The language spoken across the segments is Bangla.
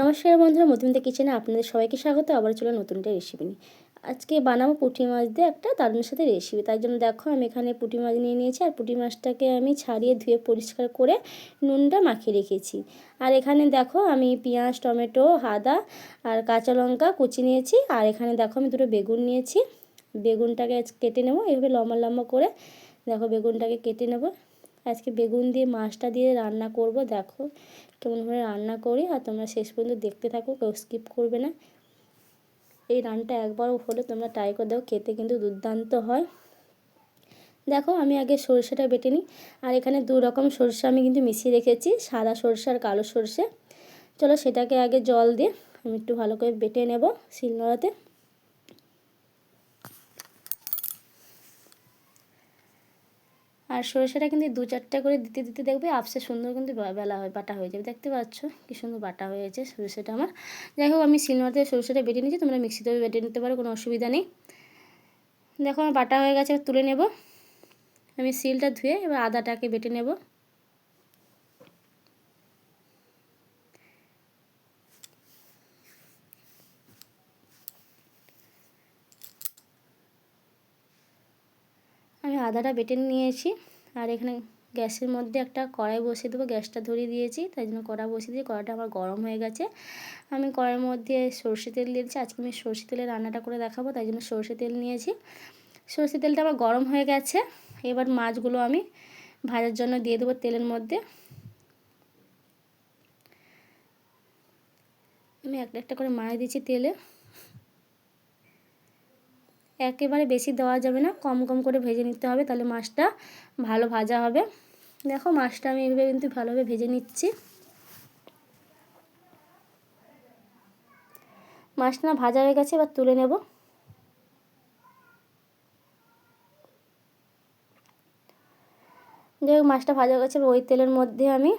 নমস্কার বন্ধুরা, মধুমিতা কিচেনে আপনাদের সবাইকে স্বাগত। আবার চলে নতুন একটা রেসিপি নিয়ে। আজকে বানাবো পুঁটি মাছ দিয়ে একটা দারুণের সাথে রেসিপি। তার জন্য দেখো আমি এখানে পুঁটি মাছ নিয়ে নিয়েছি, আর পুঁটি মাছটাকে আমি ছাড়িয়ে ধুয়ে পরিষ্কার করে নুনটা মাখিয়ে রেখেছি। আর এখানে দেখো আমি পেঁয়াজ, টমেটো, আদা আর কাঁচা লঙ্কা কুচি নিয়েছি। আর এখানে দেখো আমি দুটো বেগুন নিয়েছি। বেগুনটাকে কেটে নেবো এইভাবে লম্বা লম্বা করে। দেখো বেগুনটাকে কেটে নেবো। আজকে বেগুন দিয়ে মাছটা দিয়ে রান্না করব। দেখো কেমনভাবে রান্না করি, আর তোমরা শেষ পর্যন্ত দেখতে থাকো, কেউ স্কিপ করবে না। এই রান্নাটা একবার হলে তোমরা ট্রাই করে দাও, খেতে কিন্তু দুর্দান্ত হয়। দেখো আমি আগে সরষেটা বেটে নিই। আর এখানে দু রকম সরষে আমি কিন্তু মিশিয়ে রেখেছি, সাদা সরষে আর কালো সরষে। চলো সেটাকে আগে জল দিয়ে আমি একটু ভালো করে বেটে নেব শিলনোড়াতে। আর সরষেটা কিন্তু 2-4টা করে দিতে দিতে দেখবে আপসে সুন্দর কিন্তু বেলা হয়, বাটা হয়ে যাবে। দেখতে পাচ্ছ কি সুন্দর বাটা হয়েছে সরষেটা আমার। যাই হোক আমি শিলনোড়াতে সরষেটা বেটে নিয়েছি, তোমরা মিক্সিতেও বেটে নিতে পারো, কোনো অসুবিধা নেই। দেখো আমার বাটা হয়ে গেছে, তুলে নেব। আমি শিলটা ধুয়ে এবার আদাটাকে বেটে নেব। আমি আদাটা বেটে নিয়েছি। আর এখানে গ্যাসের মধ্যে একটা কড়াই বসিয়ে দেবো। গ্যাসটা ধরিয়ে দিয়েছি, তাই জন্য কড়া বসিয়ে দিয়ে কড়াটা আমার গরম হয়ে গেছে। আমি কড়াইয়ের মধ্যে সরষে তেল দিয়েছি। আজকে আমি সরষে তেলে রান্নাটা করে দেখাবো, তাই জন্য সরষে তেল নিয়েছি। সরষে তেলটা আমার গরম হয়ে গেছে। এবার মাছগুলো আমি ভাজার জন্য দিয়ে দেবো তেলের মধ্যে। আমি একটা একটা করে মাছ দিচ্ছি তেলে। একেবারে বেশি দেওয়া যাবে না, কম কম করে ভেজে নিতে হবে, তাহলে মাছটা ভালো ভাজা হবে। দেখো মাছটা আমি এইভাবে কিন্তু ভালোভাবে ভেজে নিচ্ছি। মাছটা ভাজা হয়ে গেছে, এবার তুলে নেব। যাই হোক মাছটা ভাজা হয়ে গেছে, ওই তেলের মধ্যে আমি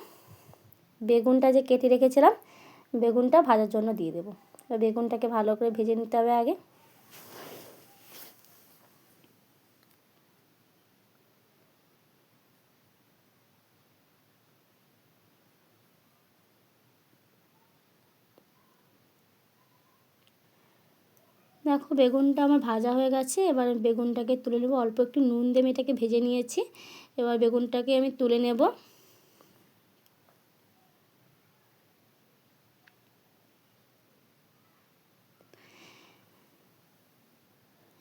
বেগুনটা যে কেটে রেখেছিলাম বেগুনটা ভাজার জন্য দিয়ে দেবো। বেগুনটাকে ভালো করে ভেজে নিতে হবে আগে। দেখো বেগুনটা আমার ভাজা হয়ে গেছে, এবার বেগুনটাকে তুলে নেব। অল্প একটু নুন দিয়ে এটাকে ভেজে নিয়েছি। এবার বেগুনটাকে আমি তুলে নেব।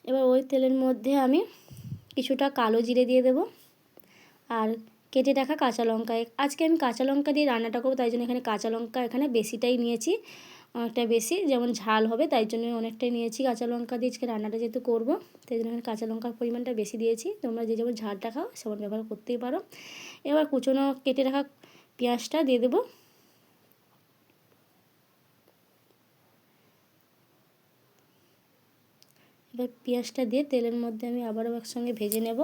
এবার ওই তেলের মধ্যে আমি কিছুটা কালো জিরে দিয়ে দেব, আর কেটে রাখা কাঁচা লঙ্কা। আজকে আমি কাঁচা লঙ্কা দিয়ে রান্নাটা করবো, তাই জন্য এখানে কাঁচা লঙ্কা এখানে বেশিটাই নিয়েছি, অনেকটা বেশি, যেমন ঝাল হবে তাই জন্য অনেকটাই নিয়েছি কাঁচা লঙ্কা দিয়ে আজকে রান্নাটা যেহেতু করবো, তাই জন্য এখানে কাঁচা লঙ্কার পরিমাণটা বেশি দিয়েছি। তোমরা যে যেমন ঝালটা খাও সেমন ব্যবহার করতেই পারো। এবার কুচনো কেটে রাখা পেঁয়াজটা দিয়ে দেবো। এবার পেঁয়াজটা দিয়ে তেলের মধ্যে আমি আবারও একসঙ্গে ভেজে নেব।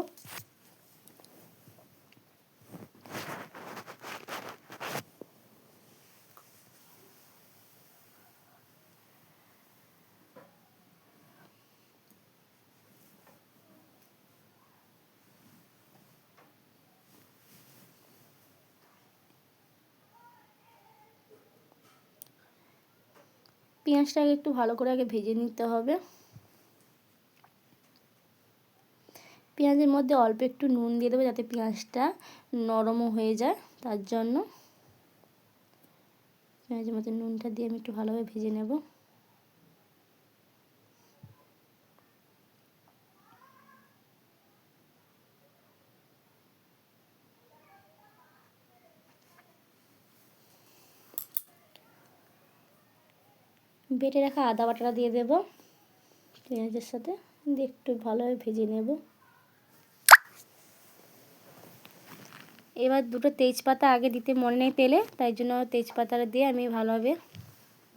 পেঁয়াজটাকে একটু ভালো করে আগে ভেজে নিতে হবে। পেঁয়াজের মধ্যে অল্প একটু নুন দিয়ে দেবো, যাতে পেঁয়াজটা নরমও হয়ে যায়, তার জন্য পেঁয়াজের মধ্যে নুনটা দিয়ে আমি একটু ভালোভাবে ভেজে নেব। বেটে রাখা আদা বাটাটা দিয়ে দেব পেঁয়াজের সাথে, দিয়ে একটু ভালোভাবে ভেজে নেব। এবার দুটো তেজপাতা আগে দিতে মনে নেই তেলে, তাই জন্য তেজপাতাটা দিয়ে আমি ভালোভাবে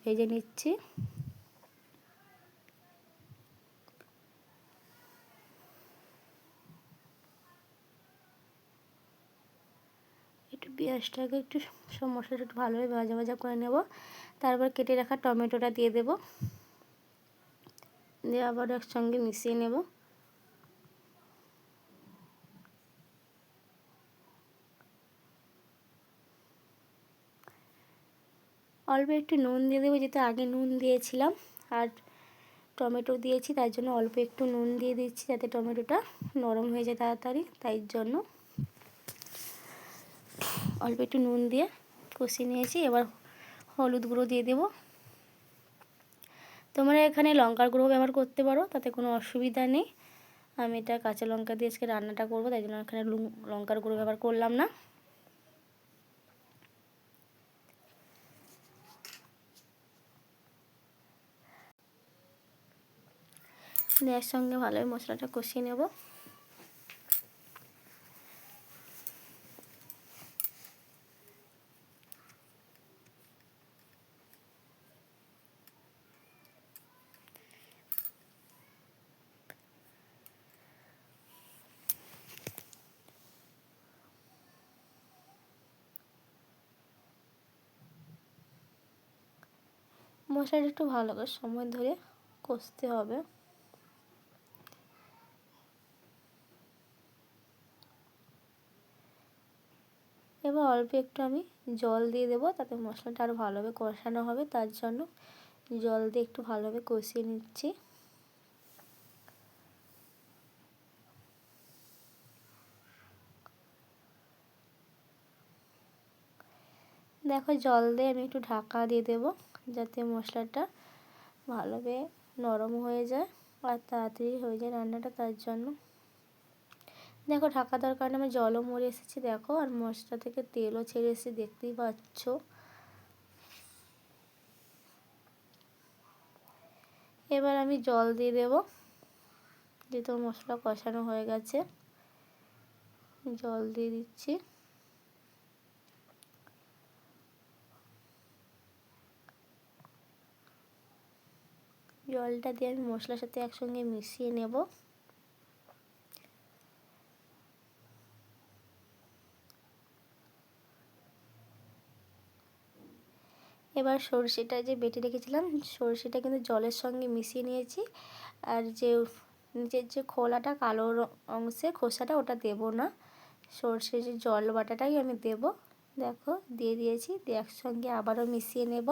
ভেজে নিচ্ছি। একটু পেঁয়াজটাকে একটু সব মশলাটা একটু ভালোভাবে ভাজা ভাজা করে নেব। তারপর কেটে রাখা টমেটোটা দিয়ে দেব, দিয়ে আবার একসঙ্গে মিশিয়ে নেব। অল্প একটু নুন দিয়ে দেবো, যেহেতু আগে নুন দিয়েছিলাম আর টমেটো দিয়েছি, তাই জন্য অল্প একটু নুন দিয়ে দিচ্ছি যাতে টমেটোটা নরম হয়ে যায় তাড়াতাড়ি। তাই জন্য অল্প একটু নুন দিয়ে কষিয়ে নিয়েছি। এবার হলুদ গুঁড়ো দিয়ে দেবো। তোমরা এখানে লঙ্কার গুঁড়ো ব্যবহার করতে পারো, তাতে কোনো অসুবিধা নেই। আমি এটা কাঁচা লঙ্কা দিয়ে আজকে রান্নাটা করবো, তাই জন্য এখানে লঙ্কার গুঁড়ো ব্যবহার করলাম না। এর সঙ্গে ভালোভাবে মশলাটা কষিয়ে নেব। মশলাটা একটু ভালো করে সময় ধরে কষতে হবে। এবার অল্প একটু আমি জল দিয়ে দেবো, তাতে মশলাটা আরও ভালোভাবে কষানো হবে। তার জন্য জল দিয়ে একটু ভালোভাবে কষিয়ে নিচ্ছি। দেখো জল দিয়ে আমি একটু ঢাকা দিয়ে দেবো, যাতে মশলাটা ভালোভাবে নরম হয়ে যায় আর তাড়াতাড়ি হয়ে যায় রান্নাটা। তার জন্য দেখো ঢাকা দেওয়ার কারণে আমার জলও মরে এসেছে, দেখো, আর মশলা থেকে তেলও ছেড়ে এসেছে, দেখতেই পাচ্ছ। এবার আমি জল দিয়ে দেবো, যেহেতু মশলা কষানো হয়ে গেছে। জল দিয়ে দিচ্ছি। জলটা দিয়ে আমি মশলার সাথে একসঙ্গে মিশিয়ে নেব। এবার সরষেটা যে বেটে রেখেছিলাম, সরষেটা কিন্তু জলের সঙ্গে মিশিয়ে নিয়েছি। আর যে নিচের যে খোলাটা কালো অংশে খোসাটা, ওটা দেব না, সরষের যে জল বাটাটাই আমি দেব। দেখো দিয়ে দিয়েছি, দিয়ে একসঙ্গে আবারও মিশিয়ে নেব।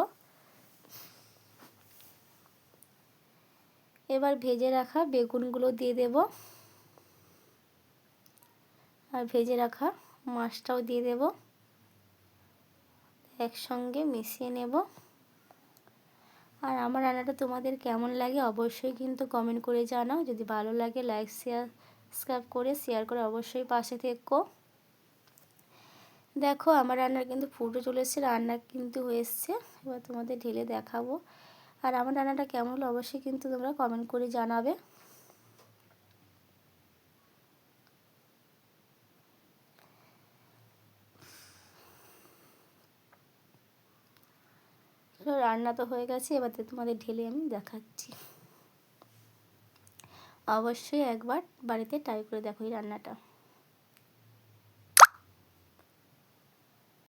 এবার ভেজে রাখা বেগুনগুলো দিয়ে দেব, আর ভেজে রাখা মাছটাও দিয়ে দেব, একসঙ্গে মিশিয়ে নেব। আর আমার রান্নাটা তোমাদের কেমন লাগে অবশ্যই কিন্তু কমেন্ট করে জানাও। যদি ভালো লাগে লাইক সাবস্ক্রাইব করে শেয়ার করে অবশ্যই পাশে থেকো। দেখো আমার রান্নার কিন্তু ফুটে চলে এসেছে, রান্না কিন্তু হয়ে এসছে। এবার তোমাদের ঢেলে দেখাবো। আর আমার রান্নাটা কেমন হলো অবশ্যই কিন্তু তোমরা কমেন্ট করে জানাবে। রান্না তো হয়ে গেছে, এবার তোমাদের ঢেলে আমি দেখাচ্ছি। অবশ্যই একবার বাড়িতে ট্রাই করে দেখো এই রান্নাটা।